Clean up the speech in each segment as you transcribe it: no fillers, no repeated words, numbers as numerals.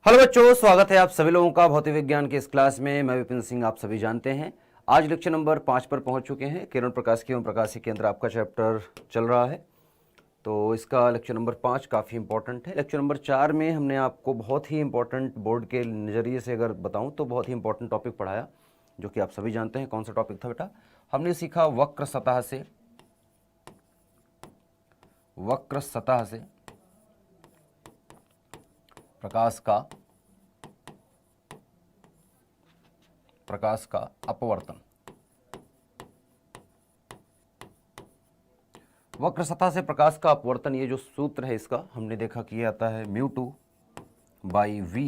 Hello बच्चों, स्वागत है आप सभी लोगों का भौतिक विज्ञान के इस क्लास में। मैं विपिन सिंह, आप सभी जानते हैं आज लेक्चर नंबर 5 पर पहुंच चुके हैं। किरण प्रकाशिकी एवं प्रकाशिकी केंद्र आपका चैप्टर चल रहा है, तो इसका लेक्चर नंबर 5 काफ़ी इंपॉर्टेंट है। लेक्चर नंबर 4 में हमने आपको बहुत ही इंपॉर्टेंट, बोर्ड के नज़रिए से अगर बताऊं तो बहुत ही इंपॉर्टेंट टॉपिक पढ़ाया, जो कि आप सभी जानते हैं। कौन सा टॉपिक था बेटा? हमने सीखा वक्र सतह से प्रकाश का अपवर्तन। वक्र सतह से प्रकाश का अपवर्तन, ये जो सूत्र है इसका हमने देखा कि ये आता है μ2 by we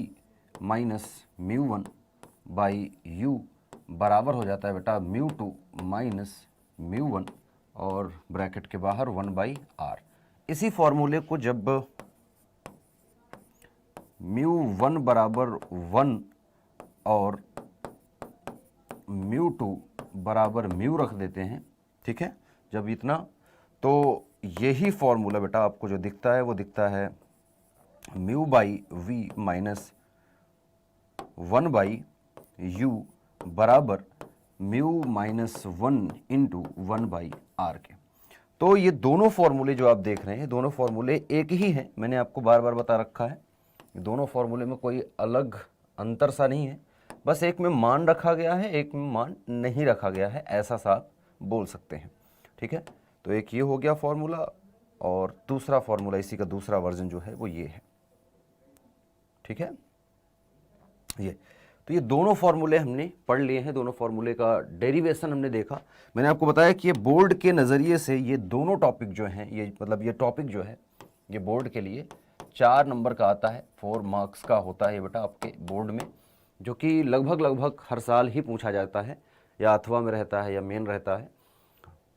minus μ1 by you बराबर हो जाता है बेटा μ2 माइनस μ1 और ब्रैकेट के बाहर 1 बाई आर। इसी फॉर्मूले को जब μ1 बराबर 1 और μ2 बराबर म्यू रख देते हैं, ठीक है, जब इतना, तो यही फॉर्मूला बेटा आपको जो दिखता है वो दिखता है mu by we minus 1 by you बराबर mu minus 1 into 1 by R के। तो ये दोनों फॉर्मूले जो आप देख रहे हैं, दोनों फॉर्मूले एक ही हैं। मैंने आपको बार बार बता रखा है, दोनों फॉर्मूले में कोई अलग अंतर सा नहीं है, बस एक में मान रखा गया है, एक में मान नहीं रखा गया है, ऐसा सा आप बोल सकते हैं, ठीक है। तो एक ये हो गया फॉर्मूला और दूसरा फॉर्मूला, इसी का दूसरा वर्जन जो है वो ये है, ठीक है। तो ये दोनों फॉर्मूले हमने पढ़ लिए हैं, दोनों फॉर्मूले का डेरिवेशन हमने देखा। मैंने आपको बताया कि ये बोर्ड के नज़रिए से ये दोनों टॉपिक जो हैं, ये मतलब ये टॉपिक जो है ये बोर्ड के लिए 4 नंबर का आता है, 4 मार्क्स का होता है ये बेटा आपके बोर्ड में, जो कि लगभग हर साल ही पूछा जाता है, या अथवा में रहता है या मेन रहता है।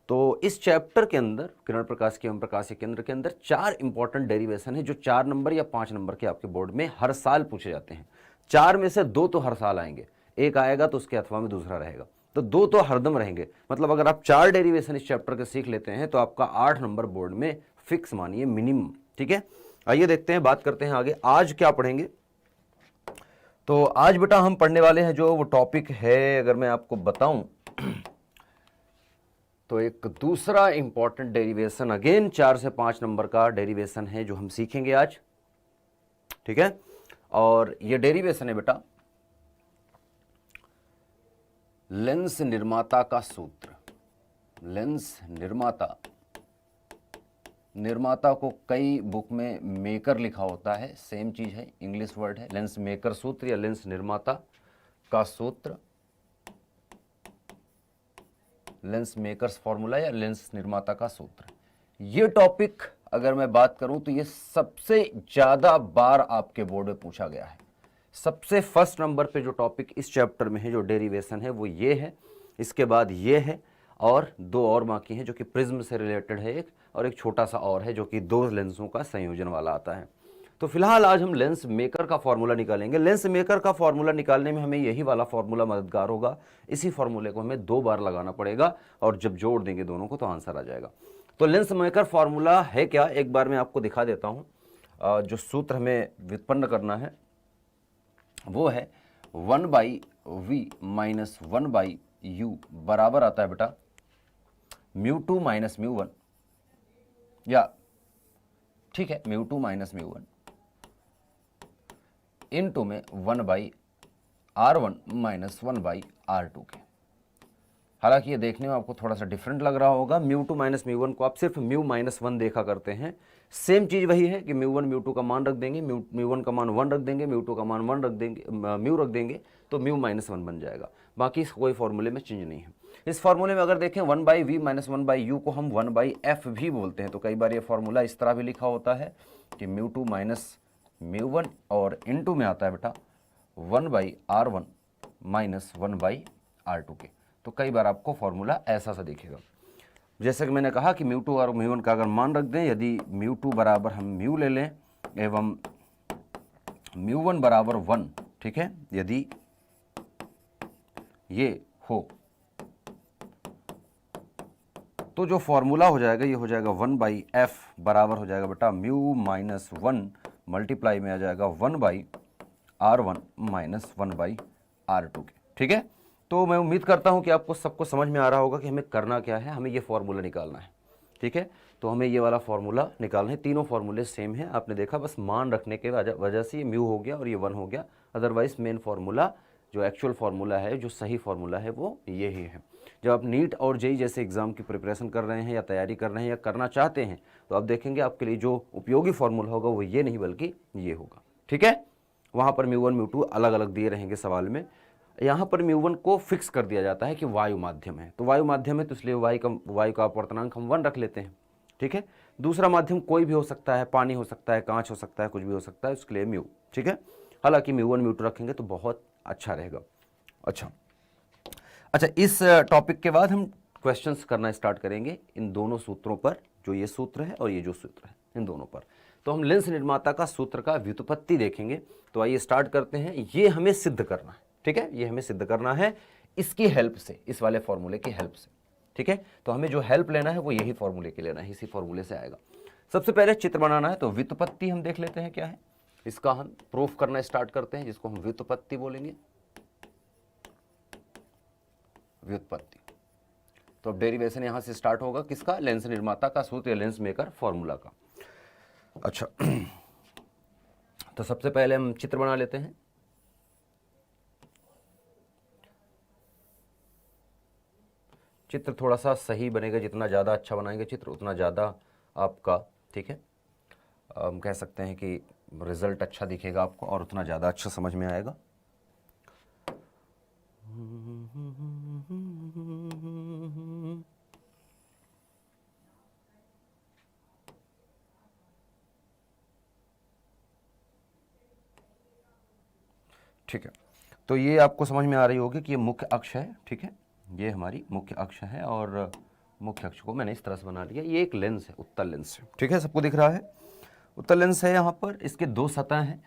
तो इस चैप्टर के अंदर, किरण प्रकाशिकी एवं प्रकाशिकी केंद्र के अंदर 4 इंपॉर्टेंट डेरिवेशन है, जो 4 नंबर या 5 नंबर के आपके बोर्ड में हर साल पूछे जाते हैं। 4 में से 2 तो हर साल आएंगे, एक आएगा तो उसके अथवा में दूसरा रहेगा, तो 2 तो हरदम रहेंगे। मतलब अगर आप 4 डेरिवेशन इस चैप्टर के सीख लेते हैं तो आपका 8 नंबर बोर्ड में फिक्स मानिए, मिनिमम, ठीक है। आइए देखते हैं, बात करते हैं आगे आज क्या पढ़ेंगे। तो आज बेटा हम पढ़ने वाले हैं जो वो टॉपिक है, अगर मैं आपको बताऊं तो एक दूसरा इंपॉर्टेंट डेरिवेशन, अगेन 4 से 5 नंबर का डेरिवेशन है जो हम सीखेंगे आज, ठीक है। और ये डेरिवेशन है बेटा लेंस निर्माता का सूत्र। लेंस निर्माता को कई बुक में मेकर लिखा होता है, सेम चीज है, इंग्लिश वर्ड है। लेंस मेकर सूत्र या लेंस निर्माता का सूत्र, लेंस मेकर्स फॉर्मूला या लेंस निर्माता का सूत्र। ये टॉपिक अगर मैं बात करूं तो ये सबसे ज्यादा बार आपके बोर्ड में पूछा गया है। सबसे फर्स्ट नंबर पे जो टॉपिक इस चैप्टर में है, जो डेरिवेशन है, वो ये है। इसके बाद ये है और 2 और बाकी हैं जो कि प्रिज्म से रिलेटेड है एक, और एक छोटा सा और है जो कि 2 लेंसों का संयोजन वाला आता है। तो फिलहाल आज हम लेंस मेकर का फॉर्मूला निकालेंगे। लेंस मेकर का फॉर्मूला निकालने में हमें यही वाला फॉर्मूला मददगार होगा। इसी फॉर्मूले को हमें 2 बार लगाना पड़ेगा और जब जोड़ देंगे दोनों को तो आंसर आ जाएगा। तो लेंस मेकर फॉर्मूला है क्या, एक बार मैं आपको दिखा देता हूं। जो सूत्र हमें व्युत्पन्न करना है वो है 1 by we minus 1 by you बराबर आता है बेटा μ2 माइनस μ1, या ठीक है μ2 माइनस μ1 इनटू में 1 by R1 minus 1 by R2 के। हालांकि ये देखने में आपको थोड़ा सा डिफरेंट लग रहा होगा। μ2 माइनस μ1 को आप सिर्फ म्यू माइनस 1 देखा करते हैं। सेम चीज वही है कि μ1 μ2 का मान रख देंगे, μ1 का मान 1 रख देंगे, μ2 का मान 1 रख देंगे, म्यू रख देंगे, तो म्यू माइनस 1 बन जाएगा। बाकी कोई फॉर्मूले में चेंज नहीं है। इस फॉर्मूले में अगर देखें 1 by we minus 1 by u को हम 1 बाई एफ भी बोलते हैं। तो कई बार ये फॉर्मूला इस तरह भी लिखा होता है कि μ2 माइनस μ1 और इनटू में आता है बेटा 1 by R1 minus 1 by R2 के। तो कई बार आपको फॉर्मूला ऐसा सा दिखेगा। जैसे कि मैंने कहा कि μ2 और μ1 का अगर मान रख दें, यदि μ2 बराबर हम म्यू ले लें एवं μ1 बराबर 1, ठीक है, यदि ये हो तो जो फॉर्मूला हो जाएगा ये हो जाएगा 1 बाई एफ बराबर हो जाएगा बेटा म्यू माइनस 1 मल्टीप्लाई में आ जाएगा 1 बाई R1 माइनस 1/R2 के। ठीक है, तो मैं उम्मीद करता हूं कि आपको सबको समझ में आ रहा होगा कि हमें करना क्या है, हमें ये फॉर्मूला निकालना है। ठीक है, तो हमें ये वाला फॉर्मूला निकालना है। तीनों फॉर्मूले सेम है, आपने देखा, बस मान रखने के वजह से ये म्यू हो गया और ये 1 हो गया। अदरवाइज मेन फार्मूला जो एक्चुअल फार्मूला है, जो सही फार्मूला है, वो ये ही है। जब आप नीट और जेई जैसे एग्जाम की प्रिपरेशन कर रहे हैं या तैयारी कर रहे हैं या करना चाहते हैं, तो आप देखेंगे आपके लिए जो उपयोगी फार्मूला होगा वो ये नहीं बल्कि ये होगा। ठीक है, वहाँ पर म्यू 1 म्यू 2 अलग अलग दिए रहेंगे सवाल में। यहाँ पर म्यू 1 को फिक्स कर दिया जाता है कि वायु माध्यम है, तो वायु माध्यम है तो इसलिए वायु का अपवर्तनांक हम 1 रख लेते हैं। ठीक है, दूसरा माध्यम कोई भी हो सकता है, पानी हो सकता है, कांच हो सकता है, कुछ भी हो सकता है, उसके लिए म्यू। ठीक है, हालांकि म्यू 1 म्यू 2 रखेंगे तो बहुत अच्छा रहेगा। अच्छा, इस टॉपिक के बाद हम क्वेश्चंस करना स्टार्ट करेंगे इन दोनों सूत्रों पर, जो ये सूत्र है और ये जो सूत्र है, इन दोनों पर। तो हम लेंस निर्माता का सूत्र का व्युत्पत्ति देखेंगे। तो आइए स्टार्ट करते हैं। ये हमें सिद्ध करना है। ठीक है, ये हमें सिद्ध करना है इसकी हेल्प से, इस वाले फॉर्मूले की हेल्प से। ठीक है, तो हमें जो हेल्प लेना है वो यही फॉर्मूले की लेना है, इसी फॉर्मूले से आएगा। सबसे पहले चित्र बनाना है, तो व्युत्पत्ति हम देख लेते हैं क्या है, इसका हम प्रूफ करना स्टार्ट करते हैं, जिसको हम व्युत्पत्ति बोलेंगे। व्युत्पत्ति, तो अब डेरिवेशन यहां से स्टार्ट होगा किसका, लेंस निर्माता का सूत्र या लेंस मेकर फॉर्मूला का। अच्छा, तो सबसे पहले हम चित्र बना लेते हैं। चित्र थोड़ा सा सही बनेगा, जितना ज़्यादा अच्छा बनाएंगे चित्र उतना ज़्यादा आपका, ठीक है, हम कह सकते हैं कि रिजल्ट अच्छा दिखेगा आपको और उतना ज़्यादा अच्छा समझ में आएगा। ठीक है, तो ये आपको समझ में आ रही होगी कि ये मुख्य अक्ष है। ठीक है, ये हमारी मुख्य अक्ष है और मुख्य अक्ष को मैंने इस तरह से बना लिया। ये एक लेंस है, उत्तल लेंस है। ठीक है, सबको दिख रहा है, उत्तल लेंस है। यहाँ पर इसके दो सतह हैं।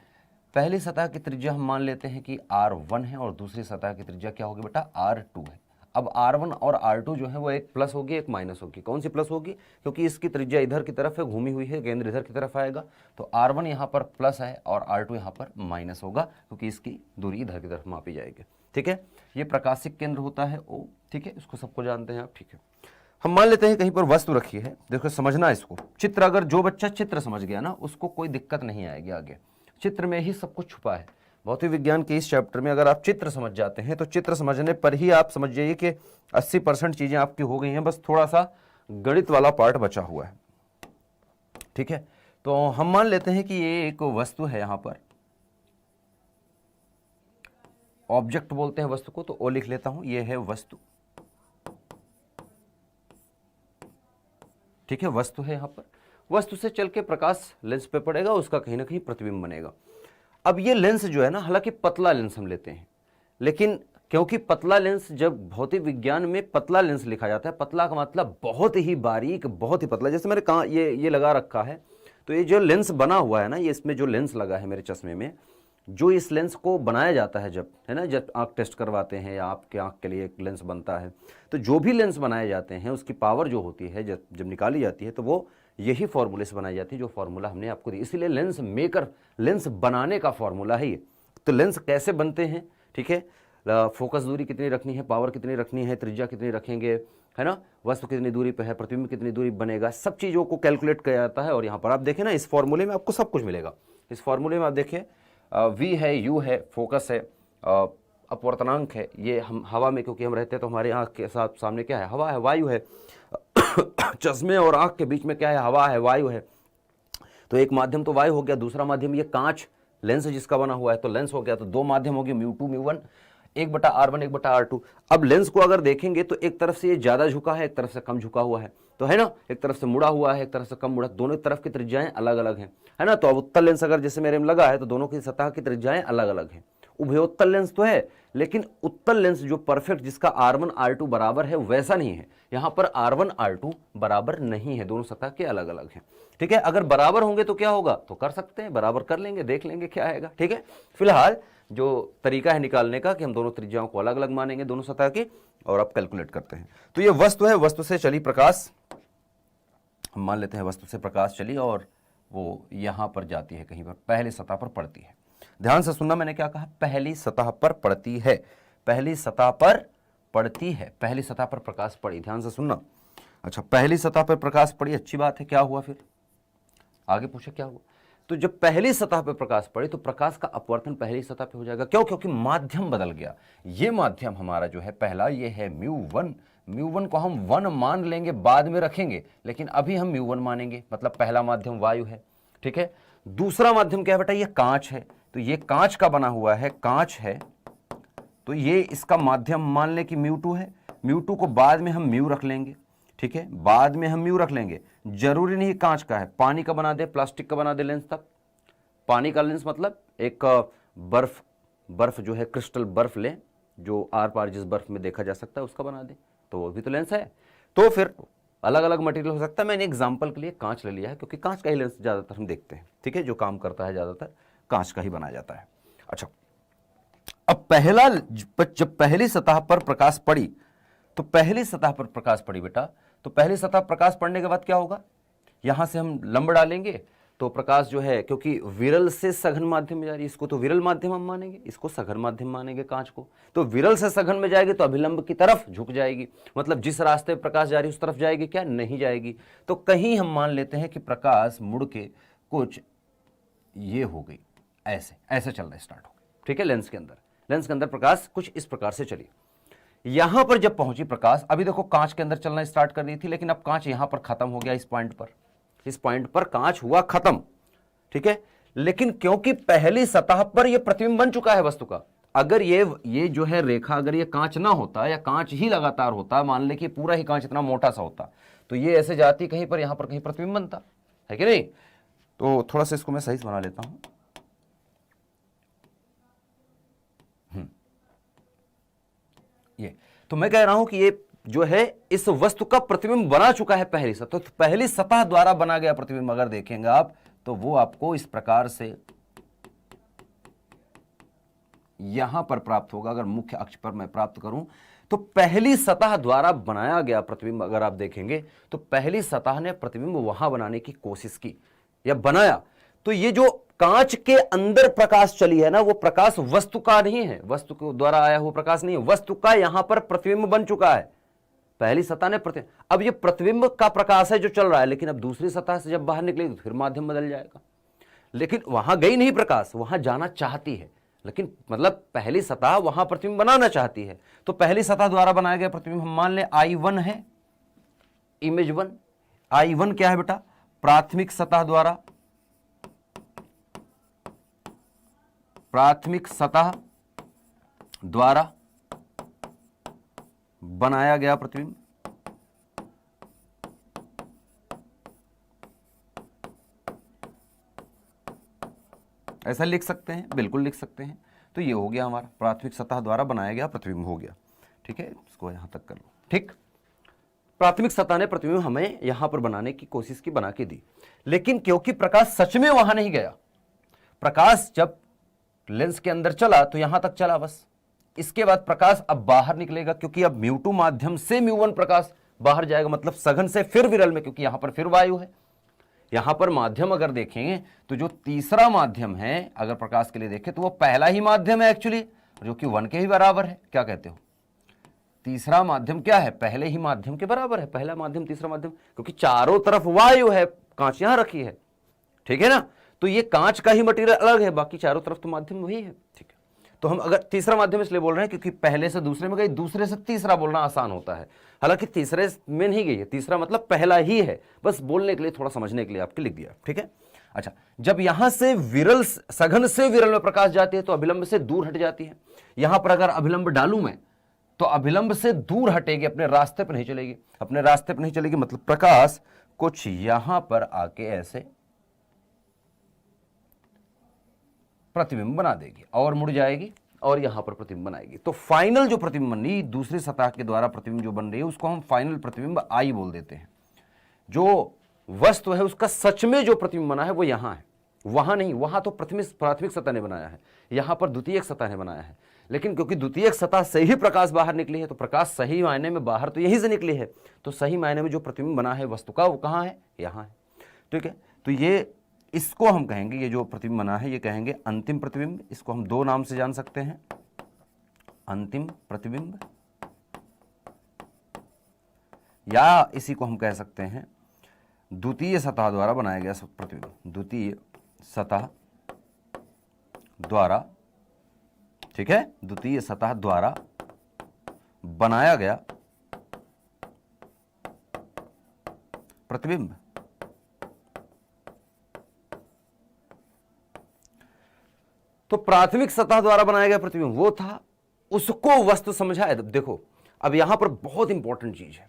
पहली सतह की त्रिज्या हम मान लेते हैं कि R1 है और दूसरी सतह की त्रिज्या क्या होगी बेटा, R2 है। अब R1 और R2 जो है वो एक प्लस होगी एक माइनस होगी। कौन सी प्लस होगी, क्योंकि इसकी त्रिज्या इधर की तरफ है, घूमी हुई है, केंद्र इधर की तरफ आएगा, तो R1 यहाँ पर प्लस है और R2 यहाँ पर माइनस होगा, क्योंकि इसकी दूरी इधर की तरफ मापी जाएगी। ठीक है, ये प्रकाशिक केंद्र होता है O। ठीक है, इसको सबको जानते हैं आप। ठीक है, हम मान लेते हैं कहीं पर वस्तु रखी है। देखो समझना इसको, चित्र, अगर जो बच्चा चित्र समझ गया ना उसको कोई दिक्कत नहीं आएगी आगे। चित्र में ही सब कुछ छुपा है। भौतिक विज्ञान के इस चैप्टर में अगर आप चित्र समझ जाते हैं तो चित्र समझने पर ही आप समझ जाइए कि 80% चीजें आपकी हो गई हैं, बस थोड़ा सा गणित वाला पार्ट बचा हुआ है। ठीक है, तो हम मान लेते हैं कि ये एक वस्तु है, यहां पर ऑब्जेक्ट बोलते हैं वस्तु को, तो ओ लिख लेता हूं, ये है वस्तु। ठीक है, वस्तु है। यहां पर वस्तु से चल के प्रकाश लेंस पे पड़ेगा, उसका कहीं ना कहीं प्रतिबिंब बनेगा। अब ये लेंस जो है ना, हालांकि पतला लेंस हम लेते हैं, लेकिन क्योंकि पतला लेंस, जब भौतिक विज्ञान में पतला लेंस लिखा जाता है, पतला का मतलब बहुत ही बारीक, बहुत ही पतला। जैसे मेरे कहाँ ये लगा रखा है, तो ये जो लेंस बना हुआ है ना, ये इसमें जो लेंस लगा है मेरे चश्मे में, जो इस लेंस को बनाया जाता है जब, है ना, जब आँख टेस्ट करवाते हैं या आपके आँख के लिए एक लेंस बनता है, तो जो भी लेंस बनाए जाते हैं उसकी पावर जो होती है जब निकाली जाती है, तो वो यही फॉर्मूले से बनाई जाती है, जो फॉर्मूला हमने आपको दी। इसीलिए लेंस मेकर, लेंस बनाने का फॉर्मूला है ये। तो लेंस कैसे बनते हैं, ठीक है, फोकस दूरी कितनी रखनी है, पावर कितनी रखनी है, त्रिज्या कितनी रखेंगे, है ना, वस्तु कितनी दूरी पे है, प्रतिबिंब कितनी दूरी बनेगा, सब चीज़ों को कैलकुलेट किया जाता है। और यहाँ पर आप देखें ना, इस फॉर्मूले में आपको सब कुछ मिलेगा। इस फॉर्मूले में आप देखिए, V है, U है, फोकस है, अपवर्तनांक है, ये हम हवा में क्योंकि हम रहते हैं तो हमारे आँख के साथ सामने क्या है, हवा है, वायु है। चश्मे और आँख के बीच में क्या है, हवा है, वायु है। तो एक माध्यम तो वायु हो गया, दूसरा माध्यम ये कांच लेंस जिसका बना हुआ है, तो लेंस हो गया। तो दो माध्यम हो गए, म्यू 2 म्यू 1, 1/R1 1/R2। अब लेंस को अगर देखेंगे तो एक तरफ से ये ज्यादा झुका है, एक तरफ से कम झुका हुआ है, तो है ना, एक तरफ से मुड़ा हुआ है, एक तरफ से कम मुड़ा, दोनों तरफ की त्रिज्याएं अलग अलग हैं, है ना। तो अब उत्तल लेंस अगर जैसे मेरे में लगा है तो दोनों की सतह की त्रिज्याएं अलग अलग हैं। उभयोत्तल लेंस तो है, लेकिन उत्तल लेंस जो परफेक्ट, जिसका R1 R2 बराबर है, वैसा नहीं है। यहां पर R1 R2 बराबर नहीं है, दोनों सतह के अलग अलग हैं। ठीक है, अगर बराबर होंगे तो क्या होगा, तो कर सकते हैं, बराबर कर लेंगे, देख लेंगे क्या आएगा। ठीक है, फिलहाल जो तरीका है निकालने का कि हम दोनों त्रिज्याओं को अलग अलग मानेंगे, दोनों सतह की, और अब कैलकुलेट करते हैं। तो ये वस्तु है, वस्तु से चली प्रकाश, हम मान लेते हैं वस्तु से प्रकाश चली और वो यहां पर जाती है, कहीं पर पहले सतह पर पड़ती है। ध्यान से सुनना, मैंने क्या कहा, पहली सतह पर पड़ती है, पहली सतह पर पड़ती है, पहली सतह पर प्रकाश पड़ी, ध्यान से सुनना। अच्छा, पहली सतह पर प्रकाश पड़ी, अच्छी बात है, क्या हुआ फिर, आगे पूछे क्या हुआ। तो जब पहली सतह पर प्रकाश पड़े तो प्रकाश का अपवर्तन पहली सतह पे हो जाएगा, क्यों, क्योंकि माध्यम बदल गया। ये माध्यम हमारा जो है पहला, ये है μ1, μ1 को हम 1 मान लेंगे, बाद में रखेंगे, लेकिन अभी हम μ1 मानेंगे, मतलब पहला माध्यम वायु है, ठीक है। दूसरा माध्यम क्या है बेटा, ये कांच है, तो ये कांच का बना हुआ है, कांच है, तो ये इसका माध्यम मान लें कि μ2 है, μ2 को बाद में हम μ रख लेंगे, ठीक है, बाद में हम म्यू रख लेंगे, जरूरी नहीं कांच का है, पानी का बना दे, प्लास्टिक का बना दे लेंस तक। पानी का लेंस मतलब एक बर्फ जो है, क्रिस्टल बर्फ ले, जो आर पार जिस बर्फ में देखा जा सकता है उसका बना दे, तो वो भी तो लेंस है। तो फिर अलग अलग मटेरियल हो सकता है, मैंने एग्जाम्पल के लिए कांच ले लिया है, क्योंकि कांच का ही लेंस ज्यादातर हम देखते हैं, ठीक है, जो काम करता है ज्यादातर कांच का ही बनाया जाता है। अच्छा, अब जब पहली सतह पर प्रकाश पड़ी, तो पहली सतह पर प्रकाश पड़ी बेटा, तो पहली सतह प्रकाश पड़ने के बाद क्या होगा, यहां से हम लंब डालेंगे, तो प्रकाश जो है, क्योंकि विरल से सघन माध्यम में जा रही है, इसको तो विरल माध्यम हम मानेंगे, इसको सघन माध्यम मानेंगे कांच को, तो विरल से सघन में जाएगी तो अभिलंब की तरफ झुक जाएगी, मतलब जिस रास्ते पर प्रकाश जा रही है उस तरफ जाएगी क्या, नहीं जाएगी। तो कहीं हम मान लेते हैं कि प्रकाश मुड़ के कुछ ये हो गई, ऐसे ऐसे चलना स्टार्ट हो गई, ठीक है। लेंस के अंदर प्रकाश कुछ इस प्रकार से चली, यहां पर जब पहुंची प्रकाश, अभी देखो कांच के अंदर चलना स्टार्ट कर दी थी, लेकिन अब कांच यहां पर खत्म हो गया, इस पॉइंट पर कांच हुआ खत्म, ठीक है। लेकिन क्योंकि पहली सतह पर यह प्रतिबिंब बन चुका है वस्तु का, अगर ये जो है रेखा, अगर ये कांच ना होता या कांच ही लगातार होता, मान ले कि पूरा ही कांच इतना मोटा सा होता, तो ये ऐसे जाती कहीं पर, यहां पर कहीं प्रतिबिंब बनता है कि नहीं। तो थोड़ा सा इसको मैं सही बना लेता हूं, ये तो मैं कह रहा हूं कि ये जो है इस वस्तु का प्रतिबिंब बना चुका है पहली सतह, तो पहली सतह द्वारा बना गया प्रतिबिंब अगर देखेंगे आप, तो वो आपको इस प्रकार से यहां पर प्राप्त होगा। अगर मुख्य अक्ष पर मैं प्राप्त करूं तो पहली सतह द्वारा बनाया गया प्रतिबिंब अगर आप देखेंगे, तो पहली सतह ने प्रतिबिंब वहां बनाने की कोशिश की या बनाया, तो ये जो कांच के अंदर प्रकाश चली है ना, वो प्रकाश वस्तु का नहीं है, वस्तु के द्वारा आया हुआ प्रकाश नहीं है, वस्तु का यहां पर प्रतिबिंब बन चुका है, पहली सतह ने अब ये प्रतिबिंब का प्रकाश है जो चल रहा है, लेकिन अब दूसरी सतह से जब बाहर निकलेगी तो फिर माध्यम बदल जाएगा, लेकिन वहां गई नहीं प्रकाश, वहां जाना चाहती है, लेकिन मतलब पहली सतह वहां प्रतिबिंब बनाना चाहती है। तो पहली सतह द्वारा बनाया गया प्रतिबिंब हम मान ले I1 है, इमेज 1, I1 क्या है बेटा, प्राथमिक सतह द्वारा, प्राथमिक सतह द्वारा बनाया गया प्रतिबिंब, ऐसा लिख सकते हैं, बिल्कुल लिख सकते हैं। तो ये हो गया हमारा प्राथमिक सतह द्वारा बनाया गया प्रतिबिंब हो गया, ठीक है, इसको यहां तक कर लो, ठीक। प्राथमिक सतह ने प्रतिबिंब हमें यहां पर बनाने की कोशिश की, बना के दी, लेकिन क्योंकि प्रकाश सच में वहां नहीं गया, प्रकाश जब लेंस के अंदर चला तो यहां तक चला बस, इसके बाद प्रकाश अब बाहर निकलेगा, क्योंकि अब μ2 माध्यम से μ1 प्रकाश बाहर जाएगा, मतलब सघन से फिर विरल में, क्योंकि यहां पर फिर वायु है। यहां पर माध्यम अगर देखेंगे तो जो तीसरा माध्यम है अगर प्रकाश के लिए देखें तो वो पहला ही माध्यम है एक्चुअली, जो कि 1 के ही बराबर है, क्या कहते हो, तीसरा माध्यम क्या है, पहले ही माध्यम के बराबर है, पहला माध्यम तीसरा माध्यम, क्योंकि चारों तरफ वायु है, कांच यहां रखी है, ठीक है ना, तो ये कांच का ही मटेरियल अलग है, बाकी चारों तरफ तो माध्यम वही है, ठीक है। तो हम अगर तीसरा माध्यम इसलिए बोल रहे हैं क्योंकि पहले से दूसरे में गई, दूसरे से तीसरा बोलना आसान होता है, हालांकि तीसरे में नहीं गई है, तीसरा मतलब पहला ही है, बस बोलने के लिए, थोड़ा समझने के लिए आपके लिख दिया, ठीक है। अच्छा, जब यहां से विरल, सघन से विरल में प्रकाश जाती है तो अभिलंब से दूर हट जाती है, यहां पर अगर अभिलंब डालूं मैं तो अभिलंब से दूर हटेगी, अपने रास्ते पर नहीं चलेगी, अपने रास्ते पर नहीं चलेगी, मतलब प्रकाश कुछ यहां पर आके ऐसे प्रतिबिंब बना देगी और मुड़ जाएगी और यहां पर प्रतिबिंब बनाएगी। तो फाइनल जो प्रतिबिंब बन रही, दूसरी सतह के द्वारा प्रतिबिंब जो बन रही है, उसको हम फाइनल प्रतिबिंब I बोल देते हैं। जो वस्तु है उसका सच में जो प्रतिबिंब बना है वो यहां है, वहां नहीं, वहां तो प्राथमिक सतह ने बनाया है, यहां पर द्वितीयक सतह ने बनाया है, लेकिन क्योंकि द्वितीयक सतह से ही प्रकाश बाहर निकली है, तो प्रकाश सही मायने में बाहर तो यहीं से निकली है, तो सही मायने में जो प्रतिबिंब बना है वस्तु का वो कहां है, यहां है, ठीक है। तो ये इसको हम कहेंगे, ये जो प्रतिबिंब बना है ये कहेंगे अंतिम प्रतिबिंब। इसको हम दो नाम से जान सकते हैं, अंतिम प्रतिबिंब, या इसी को हम कह सकते हैं द्वितीय सतह द्वारा बनाया गया प्रतिबिंब, द्वितीय सतह द्वारा, ठीक है, द्वितीय सतह द्वारा बनाया गया प्रतिबिंब। तो प्राथमिक सतह द्वारा बनाया गया प्रतिबिंब वो था, उसको वस्तु समझा है। देखो अब यहां पर बहुत इंपॉर्टेंट चीज है,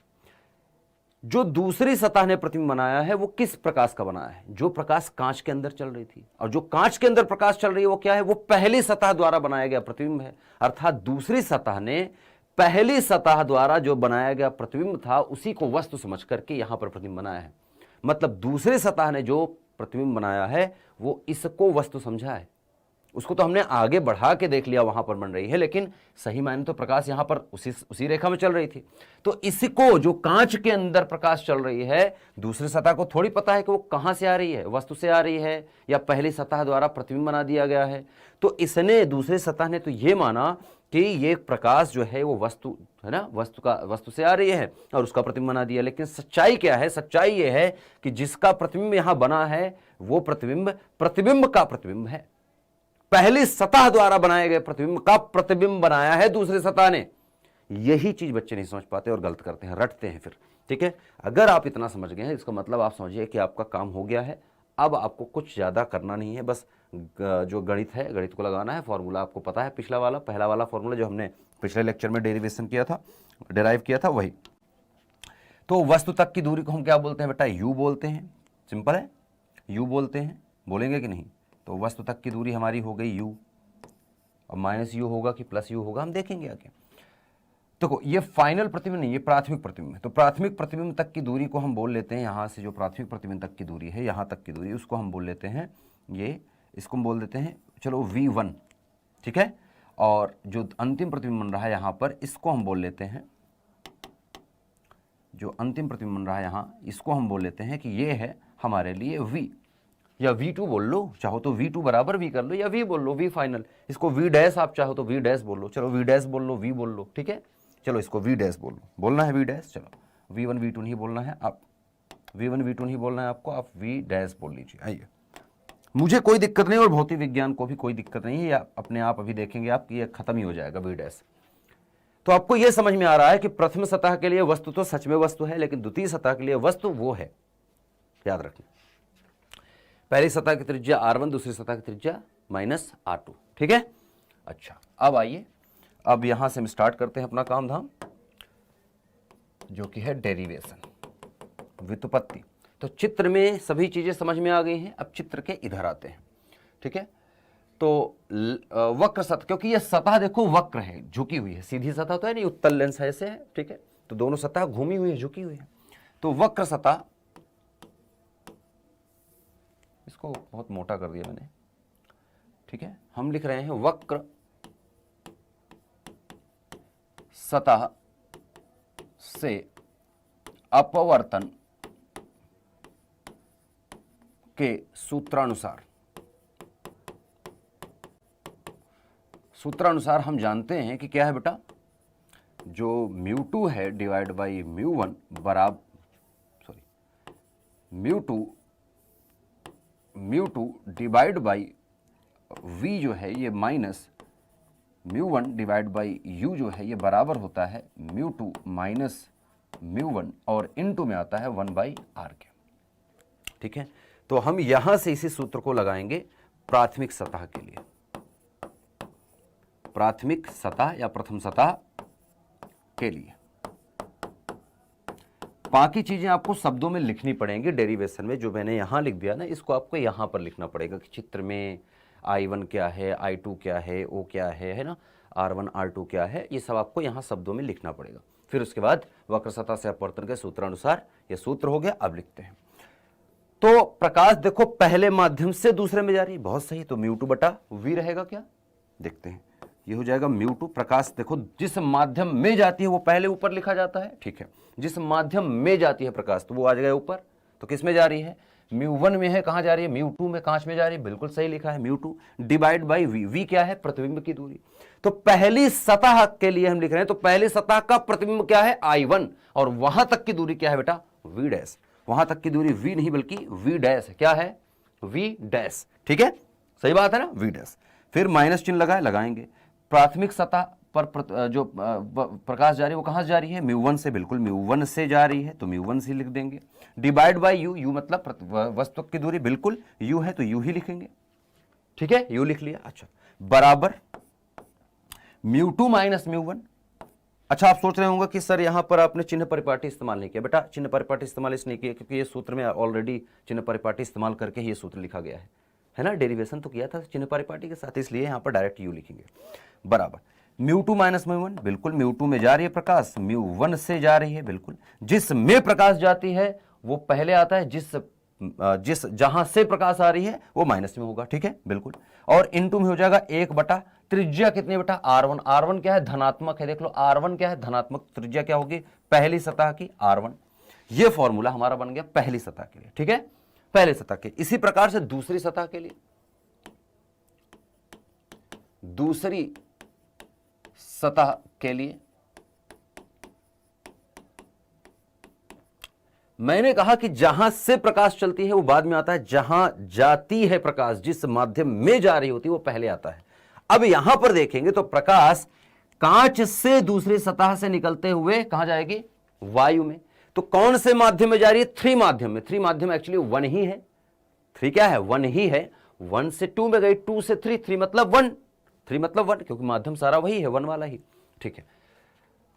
जो दूसरी सतह ने प्रतिबिंब बनाया है वो किस प्रकाश का बनाया है? जो प्रकाश कांच के अंदर चल रही थी, और जो कांच के अंदर प्रकाश चल रही है वो क्या है? वो पहली सतह द्वारा बनाया गया प्रतिबिंब है। अर्थात दूसरी सतह ने पहली सतह द्वारा जो बनाया गया प्रतिबिंब था उसी को वस्तु समझ करके यहां पर प्रतिबिंब बनाया है। मतलब दूसरी सतह ने जो प्रतिबिंब बनाया है वो इसको वस्तु समझा है। उसको तो हमने आगे बढ़ा के देख लिया, वहां पर बन रही है, लेकिन सही मायने तो प्रकाश यहां पर उसी रेखा में चल रही थी। तो इसको, जो कांच के अंदर प्रकाश चल रही है, दूसरी सतह को थोड़ी पता है कि वो कहां से आ रही है, वस्तु से आ रही है या पहली सतह द्वारा प्रतिबिंब बना दिया गया है। तो इसने, दूसरी सतह ने तो ये माना कि ये प्रकाश जो है वो वस्तु है ना, वस्तु से आ रही है और उसका प्रतिबिंब बना दिया। लेकिन सच्चाई क्या है? सच्चाई ये है कि जिसका प्रतिबिंब यहां बना है वो प्रतिबिंब का प्रतिबिंब है। पहली सतह द्वारा बनाए गए प्रतिबिंब का प्रतिबिंब बनाया है दूसरी सतह ने। यही चीज बच्चे नहीं समझ पाते और गलत करते हैं, रटते हैं फिर। ठीक है, अगर आप इतना समझ गए हैं इसका मतलब आप समझिए कि आपका काम हो गया है। अब आपको कुछ ज्यादा करना नहीं है, बस जो गणित है, गणित को लगाना है। फॉर्मूला आपको पता है, पिछला वाला, पहला वाला फॉर्मूला जो हमने पिछले लेक्चर में डेरिवेशन किया था, डिराइव किया था, वही। तो वस्तु तक की दूरी को हम क्या बोलते हैं बेटा? यू बोलते हैं। सिंपल है, यू बोलते हैं, बोलेंगे कि नहीं? तो वस्तु तक की दूरी हमारी हो गई यू। अब माइनस यू होगा कि प्लस यू होगा, हम देखेंगे आगे। देखो ये फाइनल प्रतिबिंब नहीं, ये प्राथमिक प्रतिबिंब है। तो प्राथमिक प्रतिबिंब तक की दूरी को हम बोल लेते हैं, यहां से जो प्राथमिक प्रतिबिंब तक की दूरी है, यहां तक की दूरी, उसको हम बोल लेते हैं ये, इसको हम बोल देते हैं चलो V1, ठीक है। और जो अंतिम प्रतिबिंब बन रहा है यहां पर, इसको हम बोल लेते हैं, जो अंतिम प्रतिबिंब बन रहा है यहां, इसको हम बोल लेते हैं कि ये है हमारे लिए V, या V2 बोल लो, चाहो तो V2 बराबर V कर लो, या V बोल लो, V फाइनल। इसको V डैश आप चाहो तो V डैश बोल लो, चलो V डैश बोल लो, V बोल लो, ठीक है। चलो इसको V डैश बोल लो, बोलना है V डैश, चलो V1 V2 नहीं बोलना है, आप V1 V2 नहीं बोलना है आपको, आप V डैश बोल लीजिए। आइए, मुझे कोई दिक्कत नहीं और भौतिक विज्ञान को भी कोई दिक्कत नहीं है, या अपने आप अभी देखेंगे आप कि ये खत्म ही हो जाएगा V डैश। तो आपको यह समझ में आ रहा है कि प्रथम सतह के लिए वस्तु तो सच में वस्तु है, लेकिन द्वितीय सतह के लिए वस्तु वो है, याद रखना। पहली सतह की त्रिज्या R1, दूसरी सतह की त्रिज्या -R2, ठीक है। अच्छा, अब आइए, अब यहां से हम स्टार्ट करते हैं अपना काम धाम, जो कि है डेरिवेशन, व्युत्पत्ति। तो चित्र में सभी चीजें समझ में आ गई हैं। अब चित्र के इधर आते हैं, ठीक है। तो वक्र सतह, क्योंकि ये सतह देखो वक्र है, झुकी हुई है, सीधी सतह तो है नहीं, उत्तल लेंस ऐसे है, ठीक है। तो दोनों सतह घूमी हुई है, झुकी हुई है। तो वक्र सतह, इसको बहुत मोटा कर दिया मैंने, ठीक है। हम लिख रहे हैं वक्र सतह से अपवर्तन के सूत्रानुसार हम जानते हैं कि क्या है बेटा, जो μ2 है डिवाइड बाई μ1 बराबर, μ2 डिवाइड बाई v जो है ये माइनस μ1 डिवाइड बाई u जो है ये बराबर होता है μ2 माइनस μ1, और इनटू में आता है 1/r के, ठीक है। तो हम यहां से इसी सूत्र को लगाएंगे प्राथमिक सतह के लिए, प्राथमिक सतह या प्रथम सतह के लिए। बाकी चीजें आपको शब्दों में लिखनी पड़ेंगी डेरिवेशन में, जो मैंने यहां लिख दिया ना, इसको आपको यहां पर लिखना पड़ेगा कि चित्र में I1 क्या है, I2 क्या है, O क्या है ना, R1 R2 क्या है, ये सब आपको यहां शब्दों में लिखना पड़ेगा। फिर उसके बाद वक्र सतह से अपवर्तन के सूत्रानुसार, ये सूत्र हो गया। अब लिखते हैं, तो प्रकाश देखो पहले माध्यम से दूसरे में जा रही है, बहुत सही। तो μ2 बटा v रहेगा क्या, देखते हैं, ये हो जाएगा μ2। प्रकाश देखो जिस माध्यम में जाती है वो पहले ऊपर लिखा जाता है, ठीक है। जिस माध्यम में जाती है प्रकाश, तो वो आ जाएगा ऊपर। तो किस में जा रही है, μ1 में है, कहां जा रही है, μ2 में, कांच में जा रही है, बिल्कुल सही लिखा है μ2 डिवाइड बाई v। v क्या है, प्रतिबिंब की दूरी। तो पहली सतह के लिए हम लिख रहे हैं, तो पहली सतह का प्रतिबिंब क्या है, I1, और वहां तक की दूरी क्या है बेटा, v डैश। वहां तक की दूरी v नहीं बल्कि v डैश है, क्या है, v डैश। ठीक है, सही बात है ना, v डैश। फिर माइनस चिन्ह लगाएंगे। प्राथमिक सतह पर जो प्रकाश जा रही है वो कहां से जा रही है, μ1 से, बिल्कुल μ1 से जा रही है, तो μ1 से लिख देंगे। डिवाइड बाय u, u मतलब वस्तु की दूरी, बिल्कुल u है तो u ही लिखेंगे। ठीक है, u लिख लिया। अच्छा, बराबर μ2 माइनस μ1। अच्छा, आप सोच रहे होंगे कि सर यहां पर आपने चिन्ह परिपाटी इस्तेमाल नहीं किया। बेटा चिन्ह परिपाटी इस्तेमाल इसलिए किया क्योंकि ये सूत्र में ऑलरेडी चिन्ह परिपाटी इस्तेमाल करके ही ये सूत्र लिखा गया है ना। डेरिवेशन तो किया था चिन्ह परिपाटी के साथ, इसलिए यहां पर डायरेक्ट u लिखेंगे। बराबर μ2 माइनस μ1, बिल्कुल μ2 में जा रही है प्रकाश, μ1 से जा रही है, बिल्कुल। जिस में प्रकाश जाती है वो पहले आता है, जिस जहां से प्रकाश आ रही है वो माइनस में होगा। ठीक है, बिल्कुल। और इनटू में हो जाएगा 1 बटा त्रिज्या कितनी बेटा, r1। r1 क्या है, धनात्मक है, देख लो r1 क्या है, धनात्मक। त्रिज्या क्या होगी, पहली सतह की r1। ये फॉर्मूला हमारा बन गया पहली सतह के लिए। ठीक है, पहले सतह के। इसी प्रकार से दूसरी सतह के लिए, दूसरी सतह के लिए मैंने कहा कि जहां से प्रकाश चलती है वो बाद में आता है, जहां जाती है प्रकाश, जिस माध्यम में जा रही होती है वो पहले आता है। अब यहां पर देखेंगे तो प्रकाश कांच से दूसरी सतह से निकलते हुए कहां जाएगी, वायु में। तो कौन से माध्यम में जा रही है, 3 माध्यम में। 3 माध्यम एक्चुअली 1 ही है। 3 क्या है, 1 ही है। 1 से 2 में गई, 2 से 3, 3 मतलब 1, 3 मतलब 1, क्योंकि माध्यम सारा वही है, 1 वाला ही। ठीक है,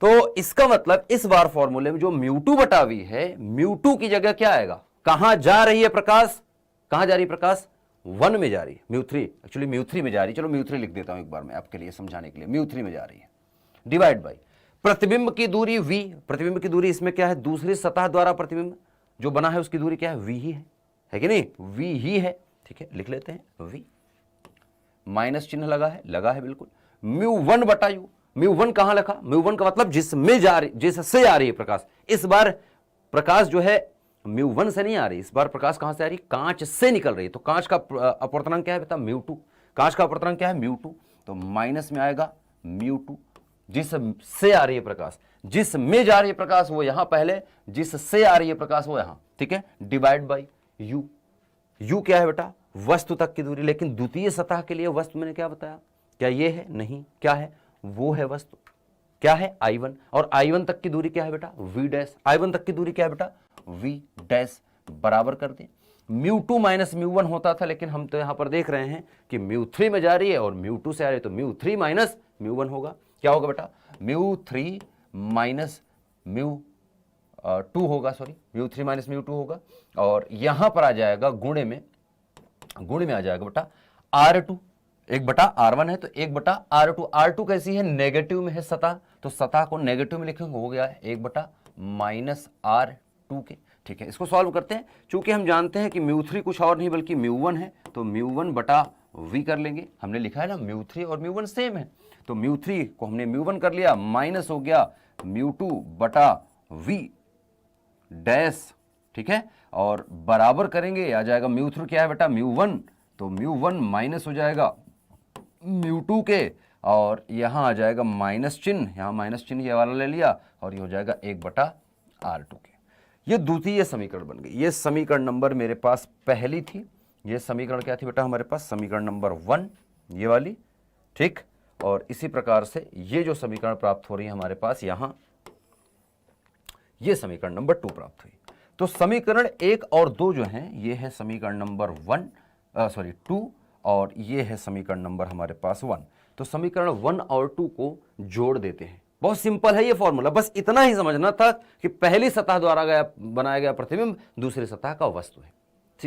तो इसका मतलब इस बार फॉर्मूले में जो μ2 बटा v है, μ2 की जगह क्या आएगा, कहां जा रही है प्रकाश, कहां जा रही है प्रकाश, 1 में जा रही है, μ3 एक्चुअली μ3 में जा रही है। चलो μ3 लिख देता हूं एक बार मैं आपके लिए समझाने के लिए, μ3 में जा रही है। डिवाइड बाई प्रतिबिंब की दूरी v। प्रतिबिंब की दूरी इसमें क्या है, दूसरी सतह द्वारा प्रतिबिंब जो बना है उसकी दूरी क्या है, v ही है कि नहीं, v ही है। ठीक है, लिख लेते हैं v। माइनस चिन्ह लगा है बिल्कुल। μ1 बटा u। μ1 कहां लिखा, μ1 का मतलब जिसमें जा रही, जिससे आ रही है प्रकाश। इस बार प्रकाश जो है μ1 से नहीं आ रही, इस बार प्रकाश कहां से आ रही, कांच से निकल रही है। तो कांच का अपवर्तनांक क्या है बेटा, μ2। कांच का अपवर्तनांक क्या है, μ2। तो माइनस में आएगा μ2। जिससे आ रही है प्रकाश, जिसमें जा रही है प्रकाश वो यहां पहले, जिससे आ रही है प्रकाश वो यहां। ठीक है, डिवाइड बाई u। u क्या है बेटा, वस्तु तक की दूरी। लेकिन द्वितीय सतह के लिए वस्तु मैंने क्या बताया, क्या ये है, नहीं, क्या है, वो है वस्तु, क्या है, I1। और I1 तक की दूरी क्या है बेटा, v डैश। I1 तक की दूरी क्या है बेटा, v डैश। बराबर कर दें, μ2 माइनस μ1 होता था, लेकिन हम तो यहां पर देख रहे हैं कि μ3 में जा रही है और μ2 से आ रही है, तो μ3 माइनस μ1 होगा। क्या होगा बेटा, μ3 माइनस μ2 होगा, सॉरी μ3 माइनस μ2 होगा। और यहां पर आ जाएगा गुणे में आ जाएगा बेटा R2। 1 बटा R1 है तो 1 बटा R2। R2 कैसी है, नेगेटिव में है सतह, तो सतह को नेगेटिव में लिखेंगे, हो गया है 1 बटा माइनस R2 के। ठीक है, इसको सॉल्व करते हैं। चूंकि हम जानते हैं कि μ3 कुछ और नहीं बल्कि μ1 है, तो μ1 बटा v कर लेंगे। हमने लिखा है ना μ3 और μ1 सेम है, तो μ3 को हमने μ1 कर लिया, माइनस हो गया μ2 बटा v डैश। ठीक है, और बराबर करेंगे, आ जाएगा μ3 क्या है बेटा, μ1, तो μ1 माइनस हो जाएगा μ2 के, और यहां आ जाएगा माइनस चिन्ह, यहां माइनस चिन्ह ये वाला ले लिया, और ये हो जाएगा 1 बटा R2 के। ये द्वितीय समीकरण बन गई। ये समीकरण नंबर मेरे पास पहली थी। ये समीकरण क्या थी बेटा हमारे पास, समीकरण नंबर 1, ये वाली। ठीक, और इसी प्रकार से ये जो समीकरण प्राप्त हो रही है हमारे पास यहां, ये समीकरण नंबर 2 प्राप्त हुई। तो समीकरण 1 और 2 जो हैं, ये है समीकरण नंबर 2, और ये है समीकरण नंबर हमारे पास 1। तो समीकरण 1 और 2 को जोड़ देते हैं। बहुत सिंपल है ये फॉर्मूला, बस इतना ही समझना था कि पहली सतह द्वारा बनाया गया प्रतिबिंब दूसरी सतह का वस्तु है।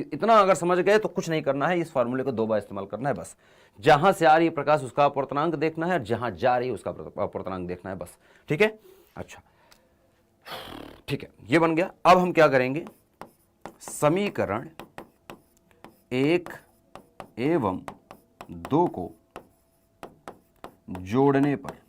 इतना अगर समझ गए तो कुछ नहीं करना है, इस फॉर्मूले को 2 बार इस्तेमाल करना है बस। जहां से आ रही है प्रकाश उसका अपवर्तनांक देखना है, जहां जा रही है उसका अपवर्तनांक देखना है बस। ठीक है, अच्छा ठीक है, ये बन गया। अब हम क्या करेंगे, समीकरण 1 एवं 2 को जोड़ने पर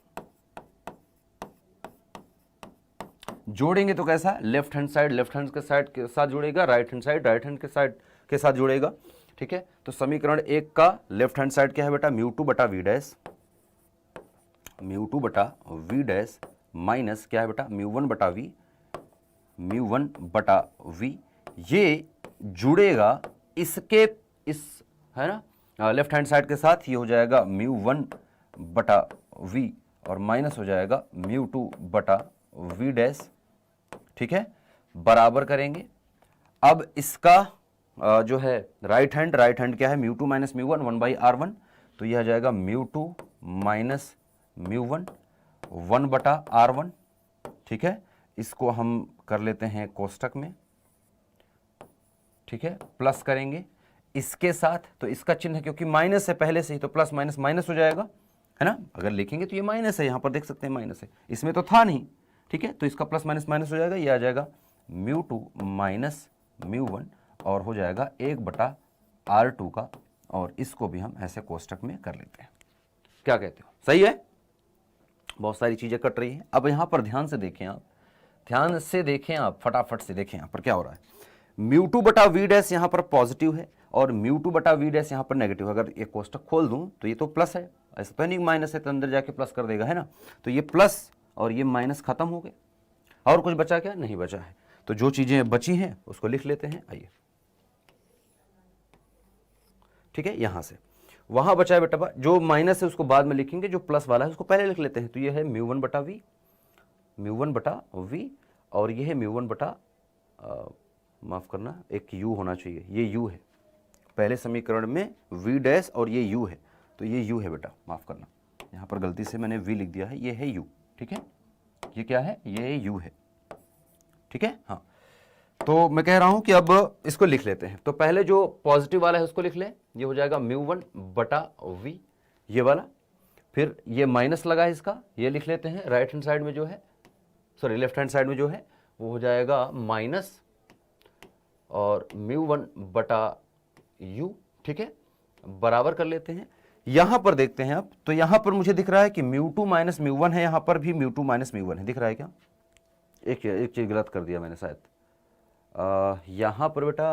जोड़ेंगे तो कैसा, लेफ्ट हैंड साइड के साथ जुड़ेगा, राइट हैंड साइड साइड के साथ जुड़ेगा। ठीक है, तो समीकरण 1 का लेफ्ट हैंड साइड क्या है बेटा, म्यू टू बटा वी डैश, म्यू टू बटा वी डैश माइनस क्या है बेटा, म्यू वन बटा वी, म्यू वन बटा वी, ये जुड़ेगा इसके इस, है ना, लेफ्ट हैंड साइड के साथ, ये हो जाएगा म्यू वन बटा वी और माइनस हो जाएगा म्यू टू बटा वी डैश। ठीक है, बराबर करेंगे। अब इसका जो है राइट हैंड क्या है, mu two minus mu one, 1/r1, तो यह आ जाएगा mu two minus mu one, 1/r1। ठीक है, इसको हम कर लेते हैं कोष्टक में। ठीक है, प्लस करेंगे इसके साथ, तो इसका चिन्ह क्योंकि माइनस है पहले से ही, तो प्लस माइनस माइनस हो जाएगा, है ना। अगर लिखेंगे तो ये माइनस है, यहां पर देख सकते हैं माइनस है, इसमें तो था नहीं। ठीक है, तो इसका प्लस माइनस माइनस हो जाएगा, ये आ जाएगा mu two minus mu one और हो जाएगा 1/r2 का, और इसको भी हम ऐसे कोष्टक में कर लेते हैं। क्या कहते हो, सही है। बहुत सारी चीजें कट रही हैं। अब यहां पर ध्यान से देखें आप, ध्यान से देखें आप, फटाफट से देखें यहां पर क्या हो रहा है। म्यू टू बटा वी डैश यहां पर पॉजिटिव है और म्यू टू बटा वी डैश यहां पर नेगेटिव। अगर ये कोष्टक खोल दूं तो ये तो प्लस है, ऐसा तो नहीं माइनस है, तो अंदर जाके प्लस कर देगा, है ना। तो ये प्लस और ये माइनस खत्म हो गए, और कुछ बचा क्या, नहीं बचा है। तो जो चीजें बची हैं उसको लिख लेते हैं, आइए। ठीक है, यहां से वहां बचा है बेटा, जो माइनस है उसको बाद में लिखेंगे, जो प्लस वाला है उसको पहले लिख लेते हैं। तो ये है म्यू वन बटा वी, म्यू वन बटा वी, और ये है म्यू वन बटा, माफ करना, एक u होना चाहिए, ये u है पहले समीकरण में v डैश, और ये u है, तो ये u है बेटा, माफ करना, यहाँ पर गलती से मैंने v लिख दिया है, ये है u। ठीक है, ये क्या है, ये u है। ठीक है, हाँ, तो मैं कह रहा हूं कि अब इसको लिख लेते हैं। तो पहले जो पॉजिटिव वाला है उसको लिख लें, ये हो जाएगा म्यू वन बटा वी, ये वाला। फिर ये माइनस लगा है इसका, ये लिख लेते हैं। राइट हैंड साइड में जो है, सॉरी लेफ्ट हैंड साइड में जो है वो हो जाएगा माइनस और म्यू वन बटा यू। ठीक है, बराबर कर लेते हैं। यहां पर देखते हैं अब, तो यहां पर मुझे दिख रहा है कि mu two minus mu one है, यहां पर भी mu two minus mu one है, दिख रहा है क्या। एक चीज गलत कर दिया मैंने शायद, यहां पर बेटा